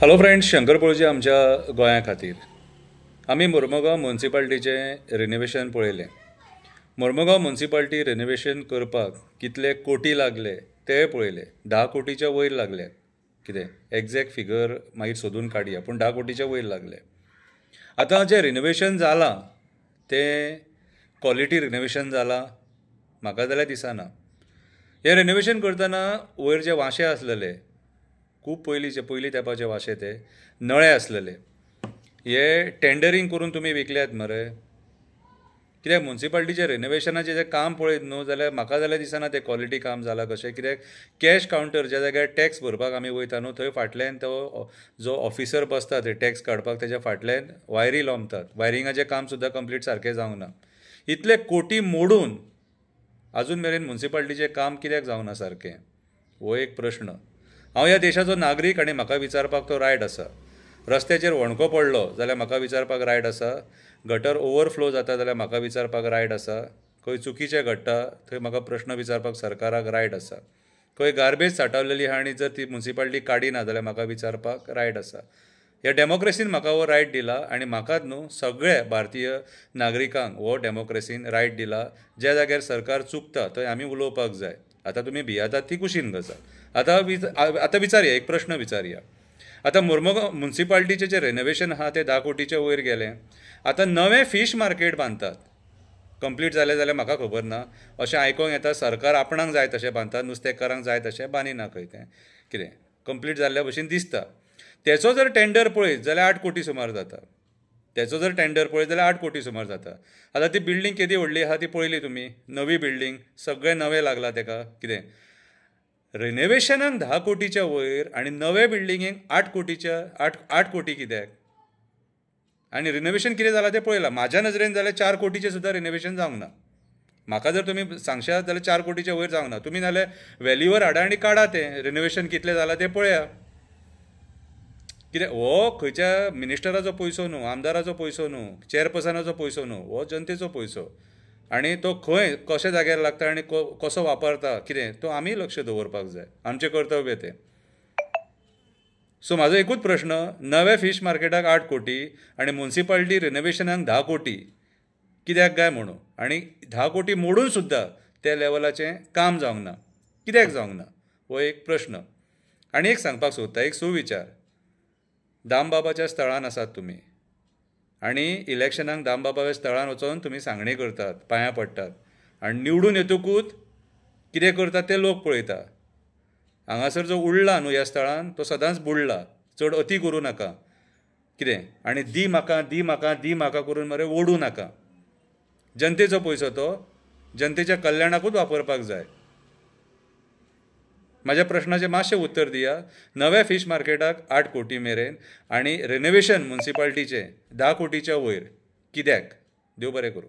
Hello friends, Shankar पळोवची आमच्या गोंया खातीर आमी मोर्मुगांव म्युनिसिपालिटीचें रिनोवेशन पळयलें. मोर्मुगांव म्युनिसिपालिटी रिनोवेशन करपाक कितले कोटी लागले ते पळयले. 10 कोटीच्या वयर लागले. कितें एग्जॅक्ट फिगर मागीर सोदून काडया, पूण 10 कोटीच्या वयर लागले. आतां जें रिनोवेशन जालां तें क्वॉलिटी रिनोवेशन जालां म्हाका जाल्यार दिसना. हें रिनोवेशन करतना वयर जे वांशे आसलेले, खूब पयलीं तेंपाचे वांशे, ते नळे आसलेले. हे टेंडरींग करून तुमी विकल्यात मरे. कित्याक म्युनिसिपालिटीचें रिनोवेशनाचें जें काम पळयत न्हू जाल्यार म्हाका जाल्यार दिसना तें क्वॉलिटी काम जालां कशें. कित्याक कॅश कावंटर ज्या जाग्यार टॅक्स भरपाक आमी वयता न्हू, थंय फाटल्यान तो जो ऑफिसर बसता थंय टॅक्स काडपाक, तेज्या फाटल्यान वायरी लावतात. वायरिंगाचें काम सुद्दां कंप्लीट सारकें जावंक ना. इतले कोटी मोडून आजून मेरेन म्युनिसिपालिटीचें काम कित्याक जावना सारकें, हो एक प्रश्न. हांव ह्या देशाचो नागरीक आनी म्हाका विचारपाक तो रायट आसा. रस्त्याचेर वणको पडलो जाल्यार म्हाका विचारपाक रायट आसा. गटर ओवरफ्लो जाता जाल्यार म्हाका विचारपाक रायट आसा. खंय चुकीचें घडटा थंय म्हाका प्रश्न विचारपाक सरकाराक रायट आसा. खंय गार्बेज सांठवलेली आहा आनी जर ती म्युनिसिपालिटी काडिना जाल्यार म्हाका विचारपाक रायट आसा. ह्या डेमोक्रेसीन म्हाका हो रायट दिला आनी म्हाकाच न्हू सगळ्या भारतीय नागरिकांक हो डेमोक्रेसीन रायट दिला. ज्या जाग्यार सरकार चुकता थंय आमी उलोवपाक जाय. आतां तुमी भियातात ती कुशीन गजाल. आतां विचारया, एक प्रश्न विचारया. आतां मोर्मुगांव म्युनिसिपालिटीचें जें रेनोवेशन आहा तें 10 कोटीच्या वयर गेलें. आतां नवें फीश मार्केट बांदतात. कंप्लीट जालें जाल्यार म्हाका खबर ना. अशें आयकोंक येता सरकार आपणाक जाय तशें बांदतात, नुस्तेकारांक जाय तशें बांदिना खंय तें. कितें कंप्लीट जाल्ल्या भशेन दिसता. तेचो जर टेंडर पळयत जाल्यार 8 कोटी सुमार जाता. तेचो जर टेंडर पळयत जाल्यार 8 कोटी सुमार जाता. आतां ती बिल्डींग केदी व्हडली आहा ती पळयली तुमी. नवी बिल्डींग, सगळें नवें लागलां तेका. कितें रिनोवेशनाक 10 कोटीच्या वयर आनी नवे बिल्डिंगेक 8 कोटी कित्याक? आनी रिनोवेशन कितें जालां तें पळयलां. म्हाज्या नजरेन जाल्यार 4 कोटीचें सुद्दां रिनोवेशन जावंक ना. म्हाका जर तुमी सांगशात जाल्यार 4 कोटीच्या वयर जावंक ना. तुमी नाल्यार व्हॅल्यूवर हाडा आनी काडा तें रिनोवेशन कितलें जालां तें पळया. कित्याक हो खंयच्या मिनिस्टराचो पयसो न्हू, आमदाराचो पयसो न्हू, चॅरपर्सनाचो पयसो न्हू, हो जनतेचो पयसो. आनी तो खंय कशा जाग्यार लागता आनी कसो वापरता कितें तो आमी लक्ष दवरपाक जाय. आमचें कर्तव्य तें. सो म्हाजो एकूच प्रश्न, नव्या फीश मार्केटाक 8 कोटी आनी म्युनिसिपालिटी रिनोवेशनाक 10 कोटी कित्याक काय म्हणून. आनी 10 कोटी मोडून सुद्दां त्या लेवलाचें काम जावंक ना. कित्याक जावंक ना हो एक प्रश्न. आनी एक सांगपाक सोदता, एक सुविचार. दामबाबाच्या स्थळान आसात तुमी आनी इलेक्शनाक दामबाबाच्या स्थळान वचोन तुमी सांगणी करतात, पांयां पडटात आनी निवडून येतकूच कितें करतात तें लोक पळयता. हांगासर जो उरला न्हू ह्या स्थळान तो सदांच बुडला. चड अती करूं नाका. कितें आनी दी म्हाका करून मरे ओडूं नाका. जनतेचो पयसो तो जनतेच्या कल्याणाकूच वापरपाक जाय. म्हाज्या प्रश्नाचें मातशें उत्तर दिया. नव्या फीश मार्केटाक 8 कोटी मेरेन आनी रिनोवेशन म्युनिसिपालिटीचें 10 कोटीच्या वयर कित्याक? देव बरें करूं.